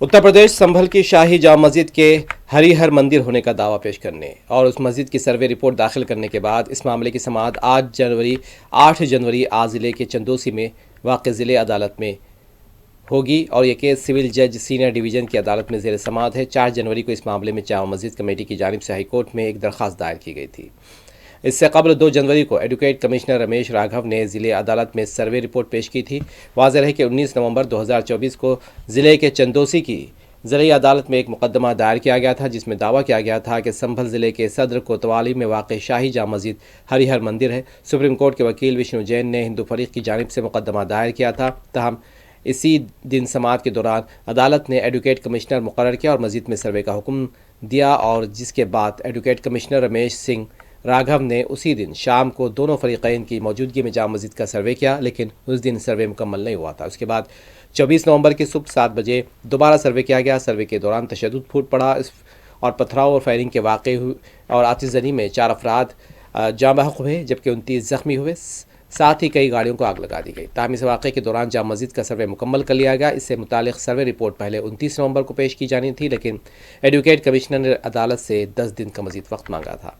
اتر پردیش سنبھل کی شاہی جامع مسجد کے ہری ہر مندر ہونے کا دعویٰ پیش کرنے اور اس مسجد کی سروے رپورٹ داخل کرنے کے بعد اس معاملے کی سماعت 8 جنوری آج ضلع کے چندوسی میں واقع ضلع عدالت میں ہوگی اور یہ کیس سول جج سینئر ڈویژن کی عدالت میں زیر سماعت ہے۔ 4 جنوری کو اس معاملے میں جامع مسجد کمیٹی کی جانب سے ہائی کورٹ میں ایک درخواست دائر کی گئی تھی۔ اس سے قبل 2 جنوری کو ایڈوکیٹ کمشنر رمیش راگھو نے ضلع عدالت میں سروے رپورٹ پیش کی تھی۔ واضح ہے کہ 19 نومبر 2024 کو ضلع کے چندوسی کی ضلعی عدالت میں ایک مقدمہ دائر کیا گیا تھا، جس میں دعویٰ کیا گیا تھا کہ سنبھل ضلع کے صدر کوتوالی میں واقع شاہی جامع مسجد ہری ہر مندر ہے۔ سپریم کورٹ کے وکیل وشنو جین نے ہندو فریق کی جانب سے مقدمہ دائر کیا تھا، تاہم اسی دن سماعت کے دوران عدالت نے ایڈوکیٹ کمشنر مقرر کیا اور مسجد میں سروے کا حکم دیا، اور جس کے بعد ایڈوکیٹ کمشنر رمیش سنگھ راگھو نے اسی دن شام کو دونوں فریقین کی موجودگی میں جامع مسجد کا سروے کیا، لیکن اس دن سروے مکمل نہیں ہوا تھا۔ اس کے بعد 24 نومبر کی صبح 7 بجے دوبارہ سروے کیا گیا۔ سروے کے دوران تشدد پھوٹ پڑا اور پتھراؤ اور فائرنگ کے واقعے ہوئے اور آتش زنی میں 4 افراد جاں بحق ہوئے جبکہ 29 زخمی ہوئے، ساتھ ہی کئی گاڑیوں کو آگ لگا دی گئی۔ تاہم اس واقعے کے دوران جامع مسجد کا سروے مکمل کر لیا گیا۔ اس سے متعلق سروے رپورٹ پہلے 29 نومبر کو پیش کی جانی تھی، لیکن ایڈوکیٹ کمشنر نے عدالت سے 10 دن کا مزید وقت مانگا تھا۔